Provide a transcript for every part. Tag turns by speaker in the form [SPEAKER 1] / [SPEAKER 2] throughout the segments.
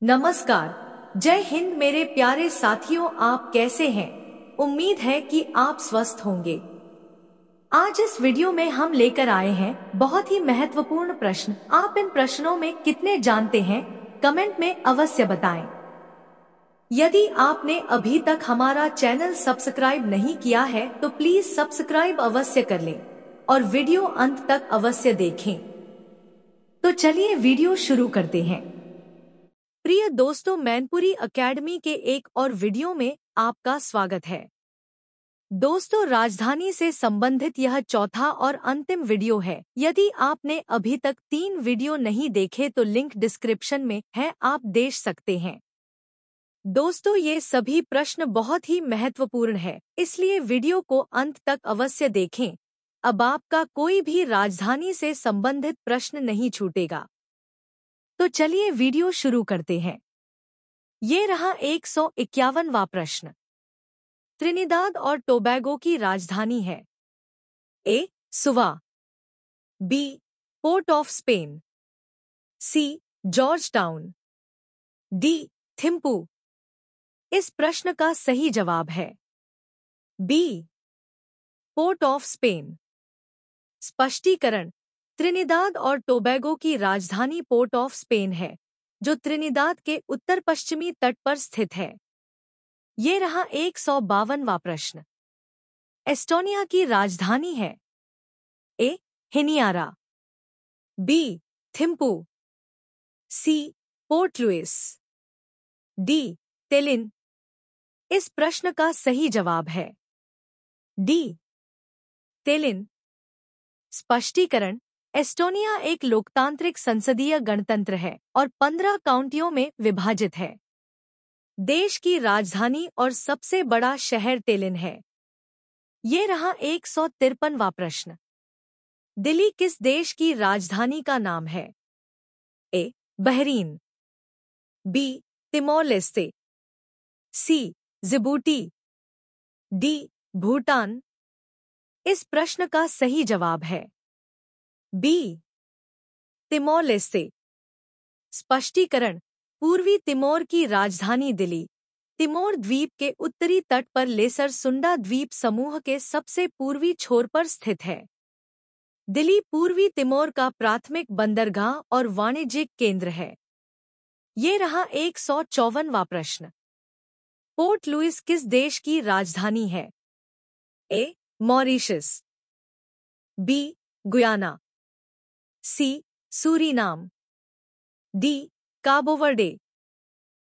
[SPEAKER 1] नमस्कार। जय हिंद मेरे प्यारे साथियों, आप कैसे हैं? उम्मीद है कि आप स्वस्थ होंगे। आज इस वीडियो में हम लेकर आए हैं बहुत ही महत्वपूर्ण प्रश्न। आप इन प्रश्नों में कितने जानते हैं, कमेंट में अवश्य बताएं। यदि आपने अभी तक हमारा चैनल सब्सक्राइब नहीं किया है तो प्लीज सब्सक्राइब अवश्य कर लें और वीडियो अंत तक अवश्य देखें। तो चलिए वीडियो शुरू करते हैं। प्रिय दोस्तों, मैनपुरी एकेडमी के एक और वीडियो में आपका स्वागत है। दोस्तों, राजधानी से संबंधित यह चौथा और अंतिम वीडियो है। यदि आपने अभी तक 3 वीडियो नहीं देखे तो लिंक डिस्क्रिप्शन में है, आप देख सकते हैं। दोस्तों, ये सभी प्रश्न बहुत ही महत्वपूर्ण है, इसलिए वीडियो को अंत तक अवश्य देखें। अब आपका कोई भी राजधानी से संबंधित प्रश्न नहीं छूटेगा। तो चलिए वीडियो शुरू करते हैं। ये रहा 151वां प्रश्न। त्रिनिदाद और टोबैगो की राजधानी है? A. Suva, B. Port of Spain, C. George Town, D. Thimphu. इस प्रश्न का सही जवाब है बी. Port of Spain. स्पष्टीकरण: त्रिनिदाद और टोबैगो की राजधानी पोर्ट ऑफ स्पेन है, जो त्रिनिदाद के उत्तर पश्चिमी तट पर स्थित है। ये रहा 152वां प्रश्न। एस्टोनिया की राजधानी है? A. Honiara, B. Thimphu, C. Port Louis, D. Tallinn. इस प्रश्न का सही जवाब है डी. तेलिन। स्पष्टीकरण: एस्टोनिया एक लोकतांत्रिक संसदीय गणतंत्र है और 15 काउंटियों में विभाजित है। देश की राजधानी और सबसे बड़ा शहर तेलिन है। ये रहा 153वां प्रश्न। दिल्ली किस देश की राजधानी का नाम है? A. Bahrain, B. Timor Leste, C. Djibouti, D. Bhutan. इस प्रश्न का सही जवाब है बी. तिमोर लेस्ते। स्पष्टीकरण: पूर्वी तिमोर की राजधानी दिल्ली, तिमोर द्वीप के उत्तरी तट पर लेसर सुंडा द्वीप समूह के सबसे पूर्वी छोर पर स्थित है। दिल्ली पूर्वी तिमोर का प्राथमिक बंदरगाह और वाणिज्यिक केंद्र है। ये रहा 154वां प्रश्न। पोर्ट लुइस किस देश की राजधानी है? A. Mauritius, B. Guyana, C. Suriname, D. Cabo Verde.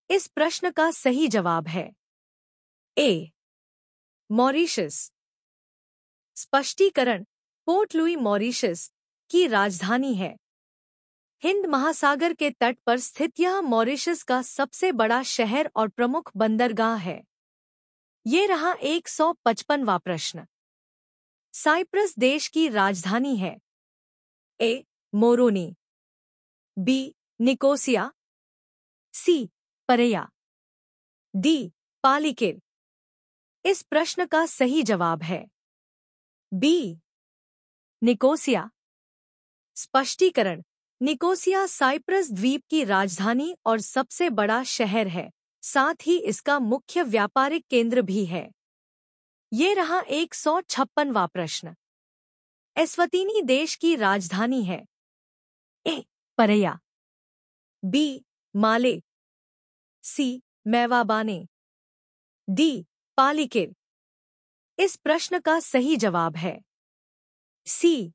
[SPEAKER 1] इस प्रश्न का सही जवाब है ए. मॉरीशस। स्पष्टीकरण: पोर्ट लुई मॉरीशस की राजधानी है। हिंद महासागर के तट पर स्थित यह मॉरीशस का सबसे बड़ा शहर और प्रमुख बंदरगाह है। ये रहा 155वां प्रश्न। साइप्रस देश की राजधानी है? A. Moroni, B. Nicosia, C. Praia, D. Palikir. इस प्रश्न का सही जवाब है बी. निकोसिया। स्पष्टीकरण: निकोसिया साइप्रस द्वीप की राजधानी और सबसे बड़ा शहर है, साथ ही इसका मुख्य व्यापारिक केंद्र भी है। ये रहा 156वां प्रश्न। एस्वतीनी देश की राजधानी है? ए. परेया, बी. माले, सी. मैवाबाने, डी. पालिकिर। इस प्रश्न का सही जवाब है सी.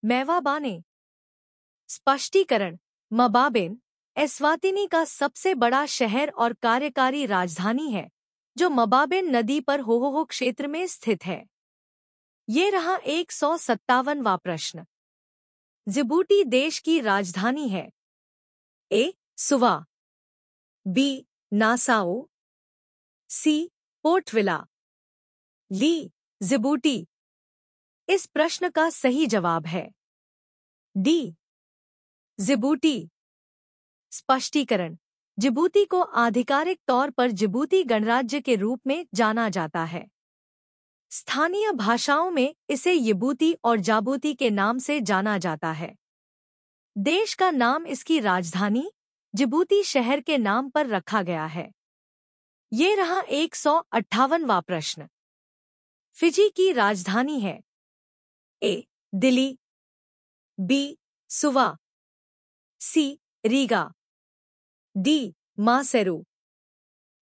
[SPEAKER 1] मैवाबाने। स्पष्टीकरण: मबाबिन एस्वातिनी का सबसे बड़ा शहर और कार्यकारी राजधानी है, जो मबाबिन नदी पर होहोहो क्षेत्र में स्थित है। ये रहा 157वां प्रश्न। जिबूटी देश की राजधानी है? A. Suva, B. Nassau, C. Port Vila, D. Djibouti. इस प्रश्न का सही जवाब है डी. जिबूटी। स्पष्टीकरण: जिबूती को आधिकारिक तौर पर जिबूती गणराज्य के रूप में जाना जाता है। स्थानीय भाषाओं में इसे यबूती और जाबूती के नाम से जाना जाता है। देश का नाम इसकी राजधानी जिबूती शहर के नाम पर रखा गया है? ये रहा 158वां प्रश्न। फिजी की राजधानी है? ए. दिल्ली, बी. सुवा, सी. रीगा, डी. मासेरू।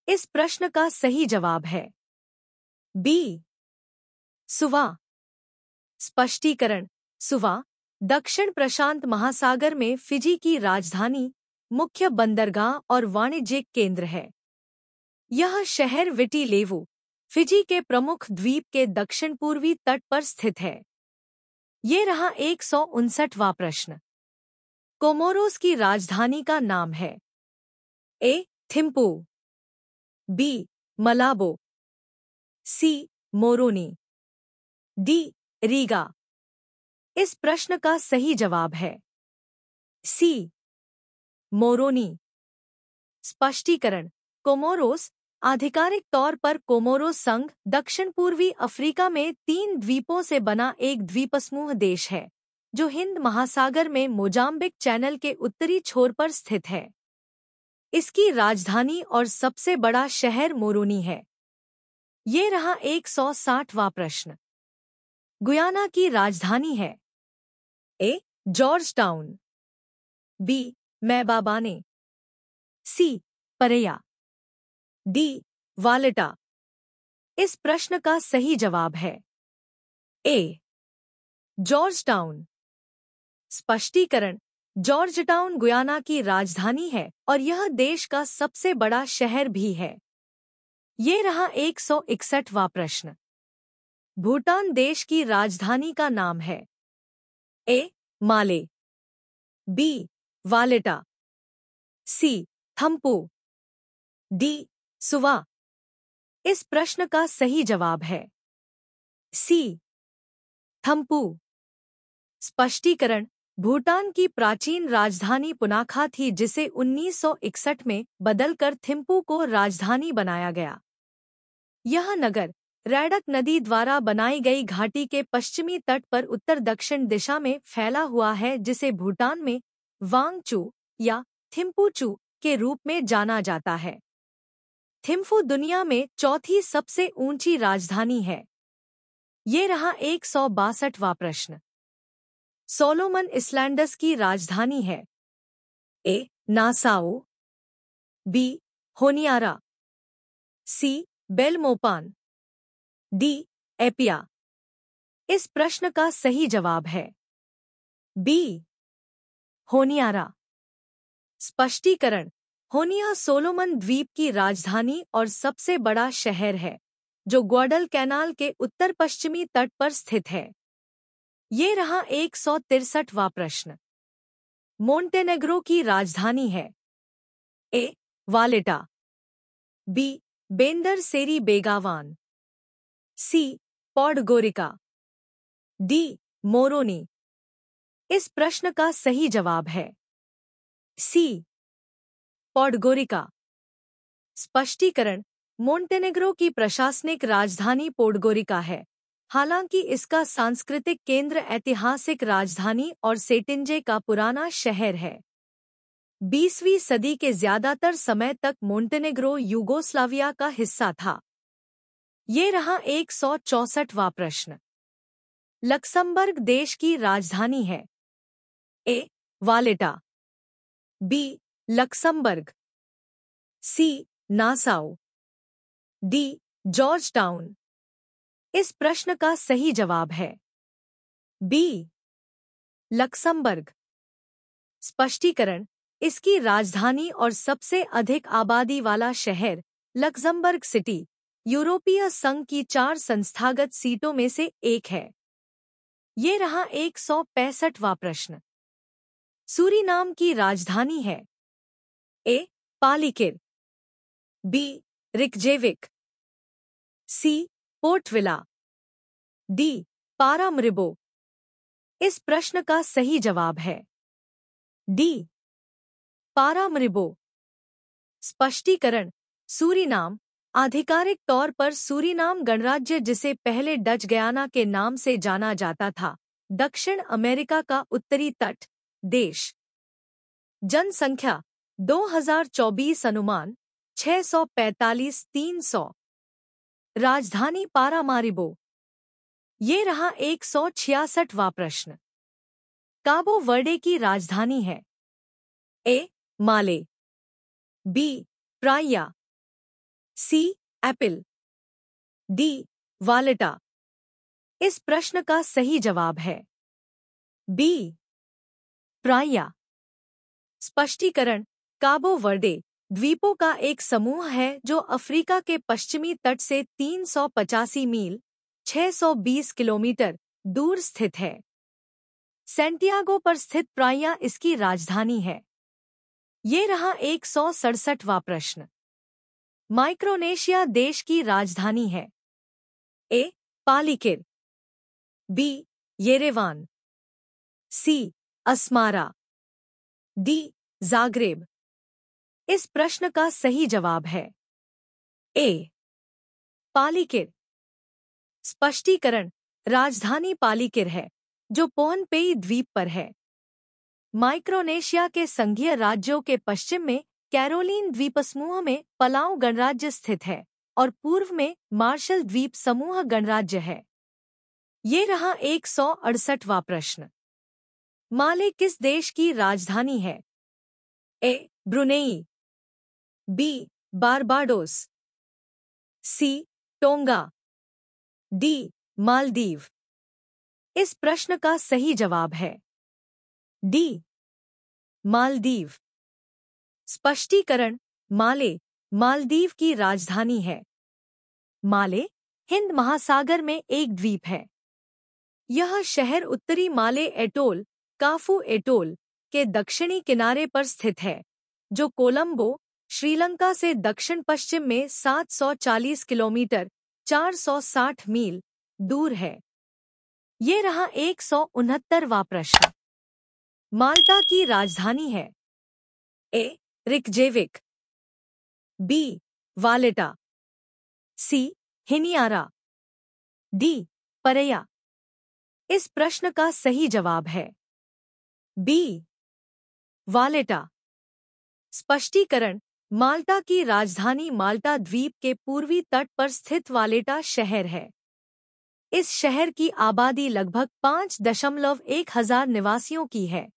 [SPEAKER 1] इस प्रश्न का सही जवाब है बी. सुवा। स्पष्टीकरण: सुवा दक्षिण प्रशांत महासागर में फिजी की राजधानी, मुख्य बंदरगाह और वाणिज्यिक केंद्र है। यह शहर विटी लेवु, फिजी के प्रमुख द्वीप के दक्षिण पूर्वी तट पर स्थित है। ये रहा 159वां प्रश्न। कोमोरोस की राजधानी का नाम है? A. Thimphu, B. Malabo, C. Moroni, D. Riga. इस प्रश्न का सही जवाब है सी. मोरोनी। स्पष्टीकरण: कोमोरोस आधिकारिक तौर पर कोमोरोस संघ दक्षिण पूर्वी अफ्रीका में 3 द्वीपों से बना एक द्वीपसमूह देश है, जो हिंद महासागर में मोजाम्बिक चैनल के उत्तरी छोर पर स्थित है। इसकी राजधानी और सबसे बड़ा शहर मोरोनी है। ये रहा 160वां प्रश्न। गुयाना की राजधानी है? A. Georgetown, B. Mbabane, C. Praia, D. Valletta. इस प्रश्न का सही जवाब है ए. Georgetown. स्पष्टीकरण: जॉर्ज टाउन गुयाना की राजधानी है और यह देश का सबसे बड़ा शहर भी है। ये रहा 161वां प्रश्न। भूटान देश की राजधानी का नाम है? A. Male, B. वालेटा, C. थम्पू, D. सुवा। इस प्रश्न का सही जवाब है सी. थम्पू। स्पष्टीकरण: भूटान की प्राचीन राजधानी पुनाखा थी, जिसे 1961 में बदलकर थिम्पू को राजधानी बनाया गया। यह नगर रैडक नदी द्वारा बनाई गई घाटी के पश्चिमी तट पर उत्तर दक्षिण दिशा में फैला हुआ है, जिसे भूटान में वांगचू या थिम्पूचू के रूप में जाना जाता है। थिम्फू दुनिया में चौथी सबसे ऊंची राजधानी है। ये रहा 162वां प्रश्न। सोलोमन इसलैंड्स की राजधानी है? ए. नासाओ, बी. होनियारा, सी. Belmopan, D. एपिया। इस प्रश्न का सही जवाब है बी. होनियारा। स्पष्टीकरण: होनिया सोलोमन द्वीप की राजधानी और सबसे बड़ा शहर है, जो ग्वाडल कैनाल के उत्तर पश्चिमी तट पर स्थित है। ये रहा 163वां प्रश्न। मोंटेनेग्रो की राजधानी है? A. Valletta, B. Bandar Seri Begawan, C. Podgorica, D. Moroni. इस प्रश्न का सही जवाब है सी. पॉडगोरिका। स्पष्टीकरण: मोंटेनेग्रो की प्रशासनिक राजधानी पोडगोरिका है, हालांकि इसका सांस्कृतिक केंद्र ऐतिहासिक राजधानी और सेटिंजे का पुराना शहर है। 20वीं सदी के ज्यादातर समय तक मोंटेनेग्रो यूगोस्लाविया का हिस्सा था। ये रहा 164वां प्रश्न। लक्समबर्ग देश की राजधानी है? A. Valletta, B. Luxembourg, C. Nassau, D. Georgetown. इस प्रश्न का सही जवाब है बी. लक्समबर्ग। स्पष्टीकरण: इसकी राजधानी और सबसे अधिक आबादी वाला शहर लक्समबर्ग सिटी यूरोपीय संघ की 4 संस्थागत सीटों में से एक है। ये रहा 165वां प्रश्न। सूरीनाम की राजधानी है? A. Palikir, B. रिकजेविक, C. पोर्टविला, D. पारामरिबो। इस प्रश्न का सही जवाब है डी. पारामरिबो। स्पष्टीकरण: सूरीनाम आधिकारिक तौर पर सूरीनाम गणराज्य, जिसे पहले डच गयाना के नाम से जाना जाता था, दक्षिण अमेरिका का उत्तरी तट देश। जनसंख्या 2024 अनुमान 645-300। राजधानी पारामारिबो। ये रहा 166वां प्रश्न। काबो वर्डे की राजधानी है A. Male, B. Praia, C. Apia, D. Valletta. इस प्रश्न का सही जवाब है बी. प्राया। स्पष्टीकरण। काबो वर्डे द्वीपों का एक समूह है जो अफ्रीका के पश्चिमी तट से 385 मील 620 किलोमीटर दूर स्थित है। सेंटियागो पर स्थित प्राया इसकी राजधानी है। ये रहा 167वां प्रश्न। माइक्रोनेशिया देश की राजधानी है A. Palikir, B. Yerevan, C. Asmara, D. Zagreb. इस प्रश्न का सही जवाब है ए. पालिकिर। स्पष्टीकरण। राजधानी पालिकिर है जो पोहनपेई द्वीप पर है। माइक्रोनेशिया के संघीय राज्यों के पश्चिम में कैरोलीन द्वीपसमूह में पलाउ गणराज्य स्थित है और पूर्व में मार्शल द्वीप समूह गणराज्य है। ये रहा 168वां प्रश्न। माले किस देश की राजधानी है A. Brunei, B. Barbados, C. Tonga, D. Maldives. इस प्रश्न का सही जवाब है डी. मालदीव। स्पष्टीकरण। माले मालदीव की राजधानी है। माले हिंद महासागर में एक द्वीप है। यह शहर उत्तरी माले एटोल, काफू एटोल के दक्षिणी किनारे पर स्थित है, जो कोलंबो, श्रीलंका से दक्षिण पश्चिम में 740 किलोमीटर 460 मील दूर है। ये रहा 169वां प्रश्न। माल्टा की राजधानी है ए. रिकजेविक, बी. वालेटा, सी. हिनियारा, डी. परेया। इस प्रश्न का सही जवाब है बी. वालेटा। स्पष्टीकरण। माल्टा की राजधानी माल्टा द्वीप के पूर्वी तट पर स्थित वालेटा शहर है। इस शहर की आबादी लगभग 5.1 हजार निवासियों की है।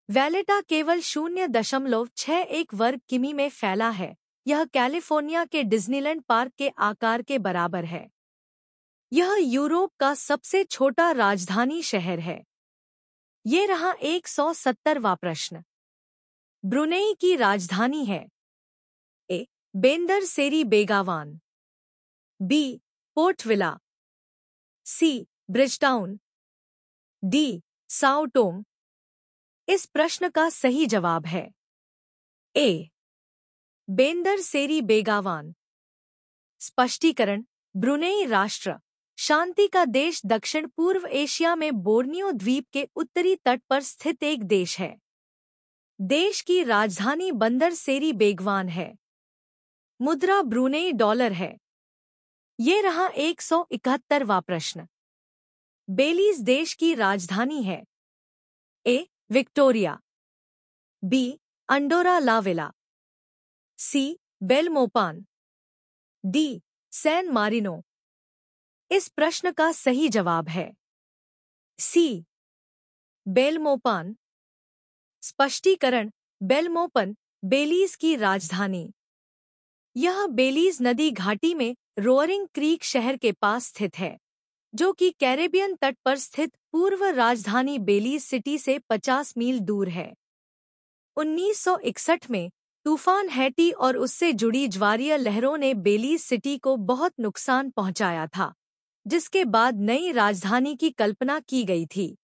[SPEAKER 1] वैलेटा केवल 0.61 वर्ग किमी में फैला है। यह कैलिफोर्निया के डिज्नीलैंड पार्क के आकार के बराबर है। यह यूरोप का सबसे छोटा राजधानी शहर है। ये रहा 170वां प्रश्न। ब्रुनेई की राजधानी है A. Bandar Seri Begawan, B. Port Vila, C. Bridgetown, D. Sao Tome. इस प्रश्न का सही जवाब है ए. Bandar Seri बेगावान। स्पष्टीकरण। ब्रुनेई राष्ट्र शांति का देश दक्षिण पूर्व एशिया में बोर्नियो द्वीप के उत्तरी तट पर स्थित एक देश है। देश की राजधानी बंदर सेरी बेगवान है। मुद्रा ब्रुनेई डॉलर है। ये रहा 171वां प्रश्न। बेलीज देश की राजधानी है A. Victoria, B. Andorra la Vella, C. Belmopan, D. San Marino. इस प्रश्न का सही जवाब है सी. बेलमोपान। स्पष्टीकरण। बेलमोपन बेलीज की राजधानी। यह बेलीज नदी घाटी में रोअरिंग क्रीक शहर के पास स्थित है, जो कि कैरेबियन तट पर स्थित पूर्व राजधानी बेलीज सिटी से 50 मील दूर है। 1961 में तूफान हैटी और उससे जुड़ी ज्वारीय लहरों ने बेलीज सिटी को बहुत नुकसान पहुंचाया था, जिसके बाद नई राजधानी की कल्पना की गई थी।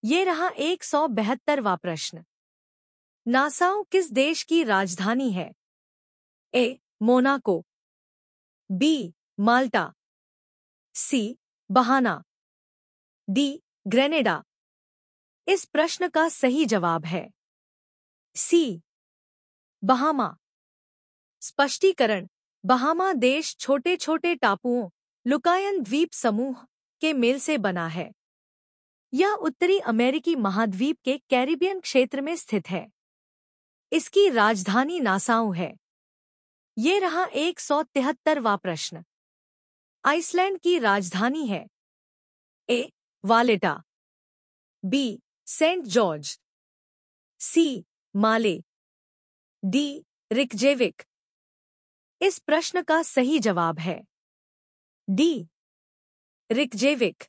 [SPEAKER 1] ये रहा 172वां प्रश्न। नासाउ किस देश की राजधानी है ए. Monaco, B. माल्टा, सी. बहाना, डी. ग्रेनेडा। इस प्रश्न का सही जवाब है सी. बहामा। स्पष्टीकरण। बहामा देश छोटे छोटे टापुओं लुकायन द्वीप समूह के मेल से बना है। यह उत्तरी अमेरिकी महाद्वीप के कैरिबियन क्षेत्र में स्थित है। इसकी राजधानी नासाउ है। ये रहा 173वां प्रश्न। आइसलैंड की राजधानी है A Valletta, B Saint George, C Male, D Reykjavik. इस प्रश्न का सही जवाब है डी रिकजेविक।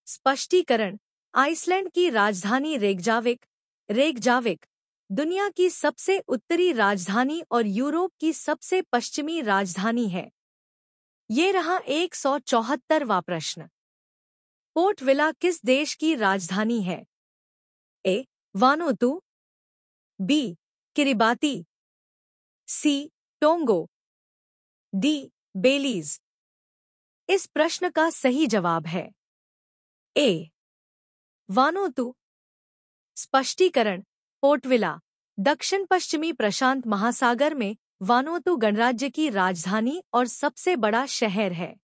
[SPEAKER 1] स्पष्टीकरण। आइसलैंड की राजधानी रेकजाविक दुनिया की सबसे उत्तरी राजधानी और यूरोप की सबसे पश्चिमी राजधानी है। ये रहा 174वां प्रश्न। पोर्ट विला किस देश की राजधानी है? ए वानुतु, बी किरिबाती, सी टोंगो, डी बेलीज। इस प्रश्न का सही जवाब है ए वानुतु। स्पष्टीकरण। पोर्ट विला दक्षिण पश्चिमी प्रशांत महासागर में वानुतु गणराज्य की राजधानी और सबसे बड़ा शहर है।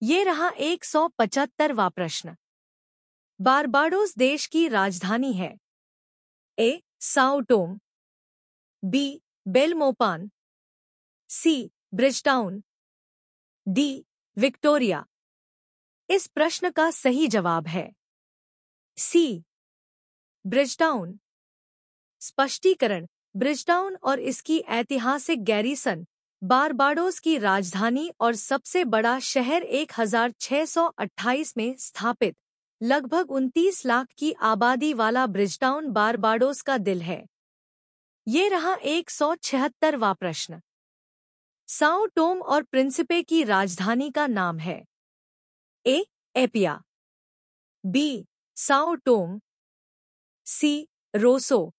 [SPEAKER 1] ये रहा 175वां प्रश्न। बारबाडोस देश की राजधानी है ए साओ टोम, बी बेलमोपान, सी ब्रिजटाउन, डी विक्टोरिया। इस प्रश्न का सही जवाब है सी ब्रिजटाउन। स्पष्टीकरण। ब्रिजटाउन और इसकी ऐतिहासिक गैरीसन बारबाडोस की राजधानी और सबसे बड़ा शहर 1628 में स्थापित लगभग 29 लाख की आबादी वाला ब्रिजटाउन बारबाडोस का दिल है। ये रहा 176वां प्रश्न। साओ टोम और प्रिंसिपे की राजधानी का नाम है ए एपिया, बी साओ टोम, सी रोसो,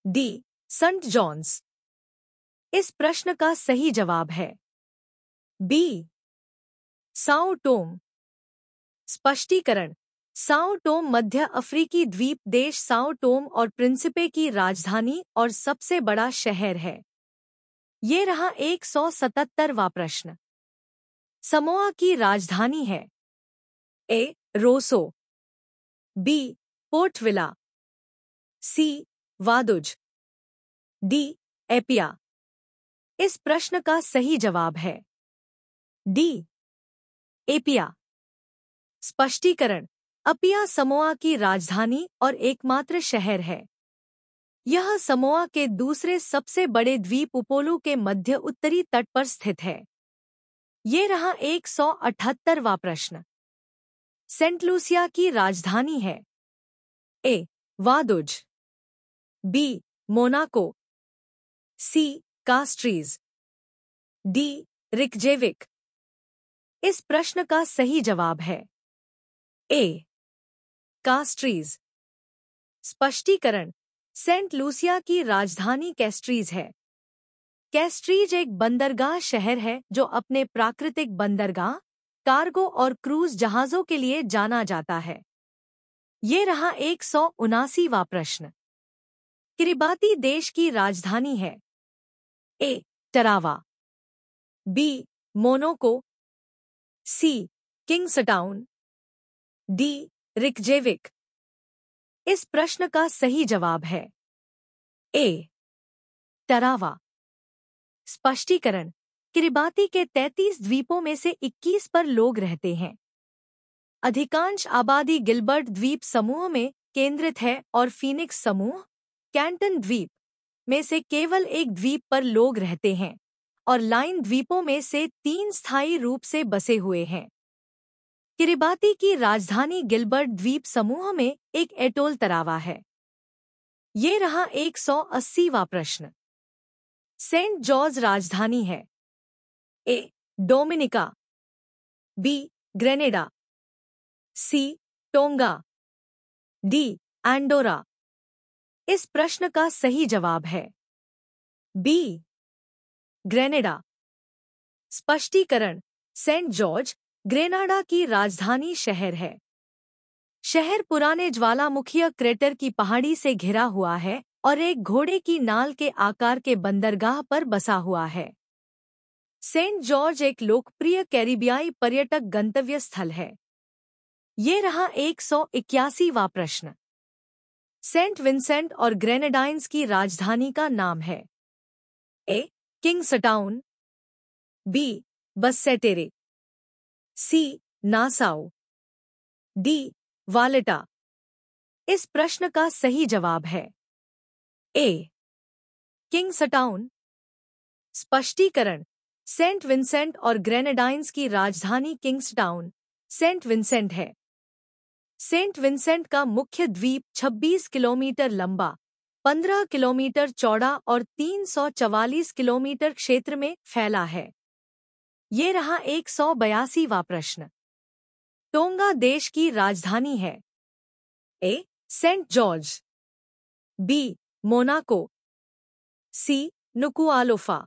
[SPEAKER 1] डी सेंट जॉन्स। इस प्रश्न का सही जवाब है बी साओ टोम। स्पष्टीकरण। साओ टोम मध्य अफ्रीकी द्वीप देश साओ टोम और प्रिंसिपे की राजधानी और सबसे बड़ा शहर है। ये रहा 177वां प्रश्न। समोआ की राजधानी है A Roseau, B Port Vila, C वादुज, D एपिया। इस प्रश्न का सही जवाब है डी एपिया। स्पष्टीकरण। अपिया समोआ की राजधानी और एकमात्र शहर है। यह समोआ के दूसरे सबसे बड़े द्वीप उपोलू के मध्य उत्तरी तट पर स्थित है। ये रहा 178वां प्रश्न। सेंट लूसिया की राजधानी है A Vaduz, B Monaco, C कास्ट्रीज, D Reykjavik. इस प्रश्न का सही जवाब है ए कास्ट्रीज। स्पष्टीकरण। सेंट लूसिया की राजधानी कैस्ट्रीज है। कैस्ट्रीज एक बंदरगाह शहर है जो अपने प्राकृतिक बंदरगाह, कार्गो और क्रूज जहाजों के लिए जाना जाता है। ये रहा 179वां प्रश्न। किरिबाती देश की राजधानी है A Tarawa, B Monaco, C Kingstown, D Reykjavik. इस प्रश्न का सही जवाब है ए टरावा। स्पष्टीकरण। किरिबाती के 33 द्वीपों में से 21 पर लोग रहते हैं। अधिकांश आबादी गिलबर्ट द्वीप समूह में केंद्रित है और फीनिक्स समूह, कैंटन द्वीप में से केवल एक द्वीप पर लोग रहते हैं और लाइन द्वीपों में से 3 स्थायी रूप से बसे हुए हैं। किरिबाती की राजधानी गिलबर्ट द्वीप समूह में एक एटोल तरावा है। ये रहा 180वां प्रश्न। सेंट जॉर्ज राजधानी है A Dominica, B Granada, C Tonga, D Andorra. इस प्रश्न का सही जवाब है बी ग्रेनेडा। स्पष्टीकरण। सेंट जॉर्ज ग्रेनाडा की राजधानी शहर है। शहर पुराने ज्वालामुखीय क्रेटर की पहाड़ी से घिरा हुआ है और एक घोड़े की नाल के आकार के बंदरगाह पर बसा हुआ है। सेंट जॉर्ज एक लोकप्रिय कैरिबियाई पर्यटक गंतव्य स्थल है। ये रहा 181वां प्रश्न। सेंट विंसेंट और ग्रेनेडाइंस की राजधानी का नाम है? A. Kingstown, B. Basseterre, C. Nassau, D. Valletta. इस प्रश्न का सही जवाब है ए. किंग्सटाउन। स्पष्टीकरण: सेंट विंसेंट और ग्रेनेडाइंस की राजधानी किंग्सटाउन, सेंट विंसेंट है। सेंट विंसेंट का मुख्य द्वीप 26 किलोमीटर लंबा, 15 किलोमीटर चौड़ा और 344 किलोमीटर क्षेत्र में फैला है। ये रहा 182वां प्रश्न। टोंगा देश की राजधानी है? A. Saint George, B. Monaco, C. Nuku'alofa,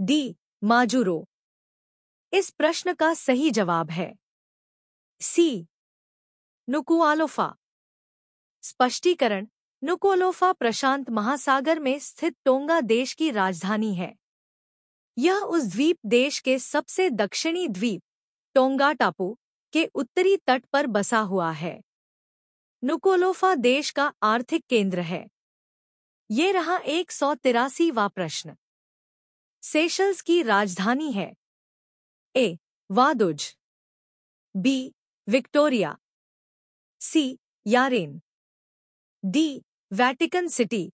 [SPEAKER 1] D. Majuro. इस प्रश्न का सही जवाब है सी. नुकुआलोफा। स्पष्टीकरण: नुकुआलोफा प्रशांत महासागर में स्थित टोंगा देश की राजधानी है। यह उस द्वीप देश के सबसे दक्षिणी द्वीप टोंगा टापू के उत्तरी तट पर बसा हुआ है। नुकुआलोफा देश का आर्थिक केंद्र है। ये रहा 183वां प्रश्न। सेशल्स की राजधानी है? A. Vaduz, B. Victoria, C. Yaren, D. Vatican city.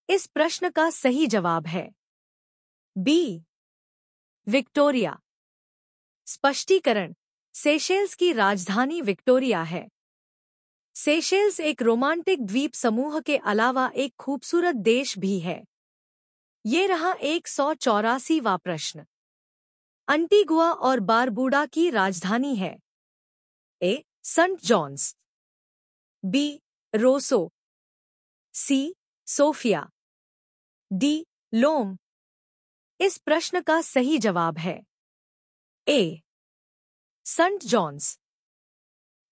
[SPEAKER 1] इस प्रश्न का सही जवाब है बी. विक्टोरिया। स्पष्टीकरण: सेशेल्स की राजधानी विक्टोरिया है। सेशेल्स एक रोमांटिक द्वीप समूह के अलावा एक खूबसूरत देश भी है। ये रहा 184वां प्रश्न। अंटीगुआ और बारबूडा की राजधानी है? A. Saint John's, B. Roseau, C. Sofia, D. Lome. इस प्रश्न का सही जवाब है ए. Saint John's.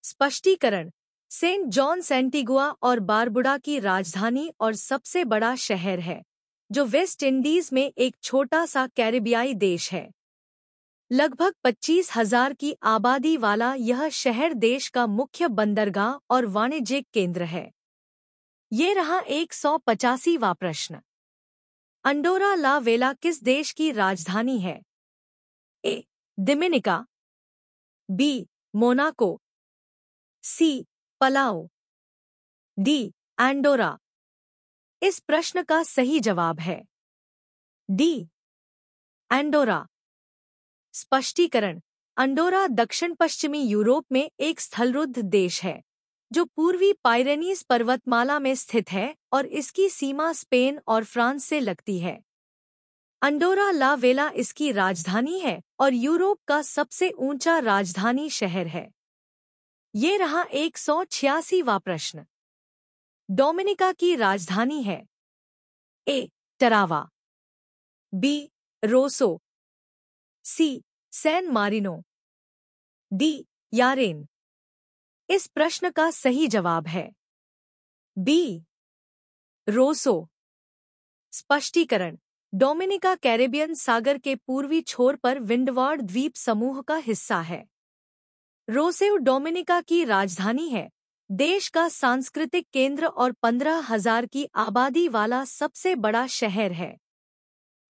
[SPEAKER 1] स्पष्टीकरण: सेंट जॉन्स एंटीगुआ और बारबुडा की राजधानी और सबसे बड़ा शहर है, जो वेस्ट इंडीज में एक छोटा सा कैरिबियाई देश है। लगभग 25,000 की आबादी वाला यह शहर देश का मुख्य बंदरगाह और वाणिज्यिक केंद्र है। ये रहा 185वां प्रश्न। अंडोरा ला वेला किस देश की राजधानी है? A. Dominica, B. Monaco, C. Palau, D. Andorra. इस प्रश्न का सही जवाब है डी. एंडोरा। स्पष्टीकरण: अंडोरा दक्षिण पश्चिमी यूरोप में एक स्थलरुद्ध देश है, जो पूर्वी पाइरेनीज पर्वतमाला में स्थित है और इसकी सीमा स्पेन और फ्रांस से लगती है। अंडोरा ला वेला इसकी राजधानी है और यूरोप का सबसे ऊंचा राजधानी शहर है। ये रहा 186वां प्रश्न। डोमिनिका की राजधानी है? A. Tarawa, B. Roseau, C. San Marino, D. Yaren. इस प्रश्न का सही जवाब है बी. रोसो। स्पष्टीकरण: डोमिनिका कैरेबियन सागर के पूर्वी छोर पर विंडवार्ड द्वीप समूह का हिस्सा है। रोसेउ डोमिनिका की राजधानी है, देश का सांस्कृतिक केंद्र और 15,000 की आबादी वाला सबसे बड़ा शहर है।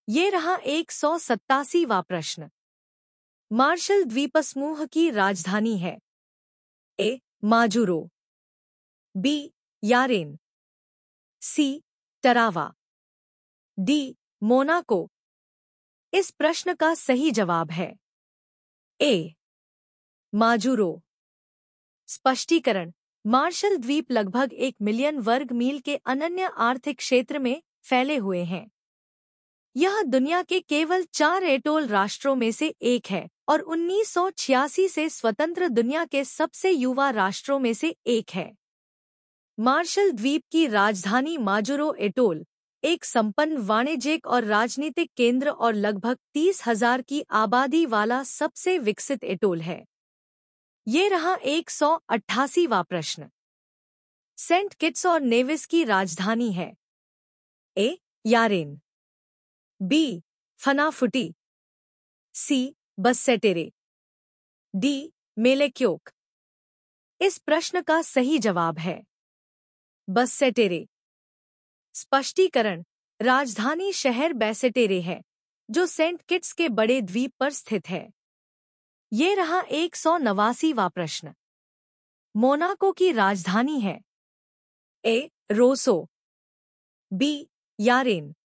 [SPEAKER 1] ये रहा 187वां प्रश्न। मार्शल द्वीपसमूह की राजधानी है? ए. माजुरो, B. Yaren, C. Tarawa, D. Monaco. इस प्रश्न का सही जवाब है ए. माजुरो। स्पष्टीकरण: मार्शल द्वीप लगभग 1 मिलियन वर्ग मील के अनन्य आर्थिक क्षेत्र में फैले हुए हैं। यह दुनिया के केवल 4 एटोल राष्ट्रों में से एक है और 1986 से स्वतंत्र दुनिया के सबसे युवा राष्ट्रों में से एक है। मार्शल द्वीप की राजधानी माजुरो एटोल एक संपन्न वाणिज्यिक और राजनीतिक केंद्र और लगभग 30,000 की आबादी वाला सबसे विकसित एटोल है। ये रहा 188वां प्रश्न। सेंट किट्स और नेविस की राजधानी है? A. Yaren, B. फनाफुटी, C. बस्सेटेरे, D. मेलेक्योक। इस प्रश्न का सही जवाब है बस्सेटेरे। स्पष्टीकरण, राजधानी शहर बैसेटेरे है, जो सेंट किट्स के बड़े द्वीप पर स्थित है। ये रहा 189वां प्रश्न। मोनाको की राजधानी है? A. Roseau, B. Yaren,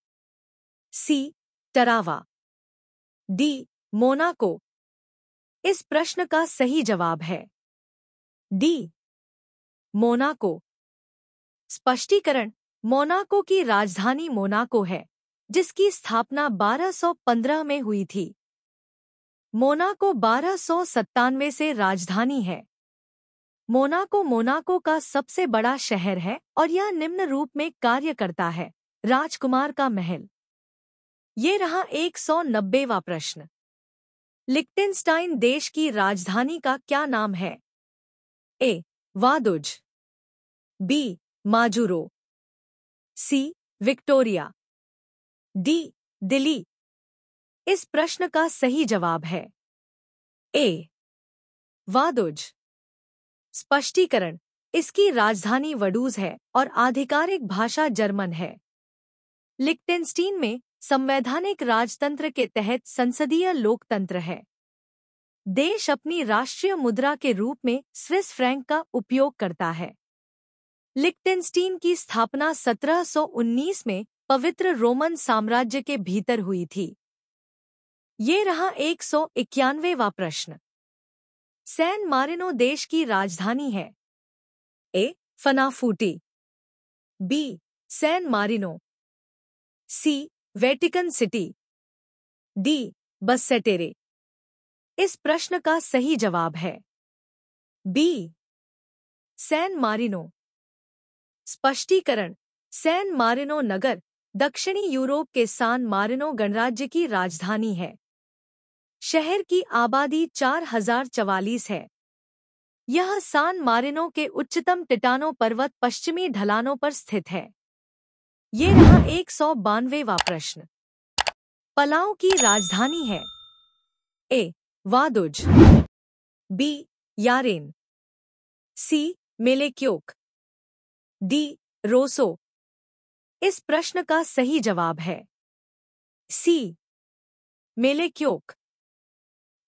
[SPEAKER 1] C. Tarawa, D. Monaco. इस प्रश्न का सही जवाब है डी. मोनाको। स्पष्टीकरण, मोनाको की राजधानी मोनाको है, जिसकी स्थापना 1215 में हुई थी। मोनाको 1297 से राजधानी है। मोनाको मोनाको का सबसे बड़ा शहर है और यह निम्न रूप में कार्य करता है। राजकुमार का महल। ये रहा 190वां प्रश्न। लिक्टेनस्टाइन देश की राजधानी का क्या नाम है? A. Vaduz, B. Majuro, C. Victoria, D. Delhi. इस प्रश्न का सही जवाब है ए. वादुज। स्पष्टीकरण, इसकी राजधानी वडूज है और आधिकारिक भाषा जर्मन है। लिक्टेनस्टीन में संवैधानिक राजतंत्र के तहत संसदीय लोकतंत्र है। देश अपनी राष्ट्रीय मुद्रा के रूप में स्विस फ्रैंक का उपयोग करता है। लिक्टेनस्टीन की स्थापना 1719 में पवित्र रोमन साम्राज्य के भीतर हुई थी। ये रहा 191वां प्रश्न। सैन मारिनो देश की राजधानी है? A. Funafuti, B. San Marino, C. Vatican City, D. Basseterre. इस प्रश्न का सही जवाब है बी. San Marino. स्पष्टीकरण, सैन मारिनो नगर दक्षिणी यूरोप के सान मारिनो गणराज्य की राजधानी है। शहर की आबादी 4044 है। यह सान मारिनो के उच्चतम टिटानो पर्वत पश्चिमी ढलानों पर स्थित है। ये रहा 192वां प्रश्न। पलाऊ की राजधानी है? A. Vaduz, B. Yaren, C. मेलेक्योक, D. Roseau. इस प्रश्न का सही जवाब है सी. मेलेक्योक।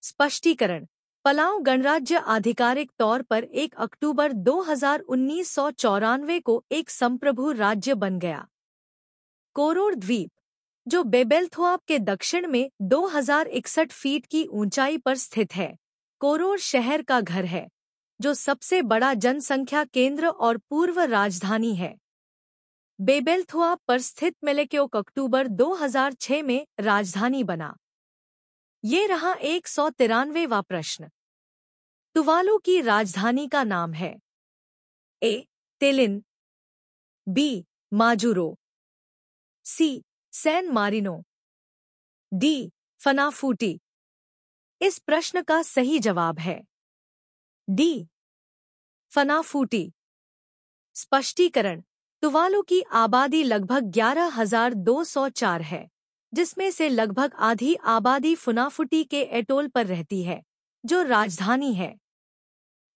[SPEAKER 1] स्पष्टीकरण, पलाऊ गणराज्य आधिकारिक तौर पर 1 अक्टूबर 1994 को एक संप्रभु राज्य बन गया। कोरोर द्वीप, जो बेबेल्थुआप के दक्षिण में 2061 फीट की ऊंचाई पर स्थित है, कोरोर शहर का घर है, जो सबसे बड़ा जनसंख्या केंद्र और पूर्व राजधानी है। बेबेल्थुआप पर स्थित मेलेक्योक अक्टूबर 2006 में राजधानी बना। ये रहा 193वां प्रश्न। तुवालू की राजधानी का नाम है? A. Tallinn, B. Majuro, C. San Marino, D. Funafuti. इस प्रश्न का सही जवाब है डी. फनाफूटी। स्पष्टीकरण, तुवालू की आबादी लगभग 11,204 है, जिसमें से लगभग आधी आबादी फुनाफुटी के एटोल पर रहती है, जो राजधानी है।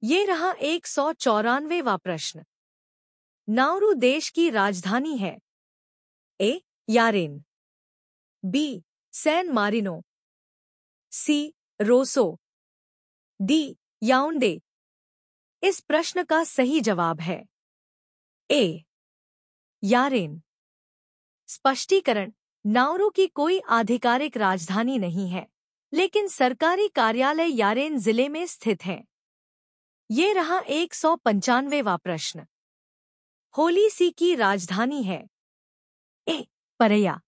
[SPEAKER 1] ये रहा 194वां प्रश्न। नाउरू देश की राजधानी है? A. Yaren, B. San Marino, C. Roseau, D. Yaounde. इस प्रश्न का सही जवाब है ए. यारेन। स्पष्टीकरण, नाउरू की कोई आधिकारिक राजधानी नहीं है, लेकिन सरकारी कार्यालय यारेन जिले में स्थित है। ये रहा 195वां प्रश्न। होली सी की राजधानी है? ए. परैया,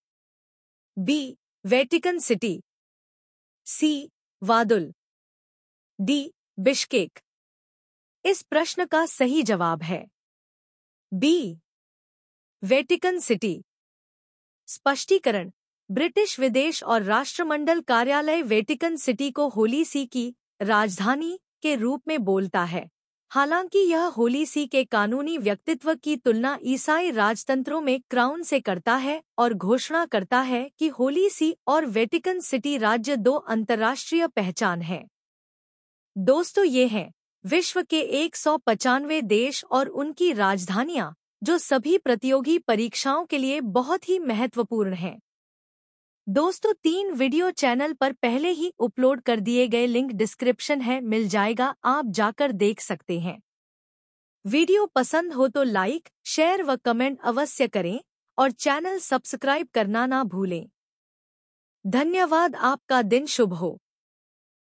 [SPEAKER 1] बी. वेटिकन सिटी, सी. वादुल, डी. बिश्केक। इस प्रश्न का सही जवाब है बी. Vatican city. स्पष्टीकरण, ब्रिटिश विदेश और राष्ट्रमंडल कार्यालय वेटिकन सिटी को होली सी की राजधानी के रूप में बोलता है। हालांकि यह होली सी के कानूनी व्यक्तित्व की तुलना ईसाई राजतंत्रों में क्राउन से करता है और घोषणा करता है कि होली सी और वेटिकन सिटी राज्य 2 अंतर्राष्ट्रीय पहचान है। दोस्तों, ये हैं विश्व के 195 देश और उनकी राजधानियां जो सभी प्रतियोगी परीक्षाओं के लिए बहुत ही महत्वपूर्ण हैं। दोस्तों 3 वीडियो चैनल पर पहले ही अपलोड कर दिए गए लिंक डिस्क्रिप्शन है, मिल जाएगा, आप जाकर देख सकते हैं। वीडियो पसंद हो तो लाइक, शेयर व कमेंट अवश्य करें और चैनल सब्सक्राइब करना ना भूलें। धन्यवाद, आपका दिन शुभ हो।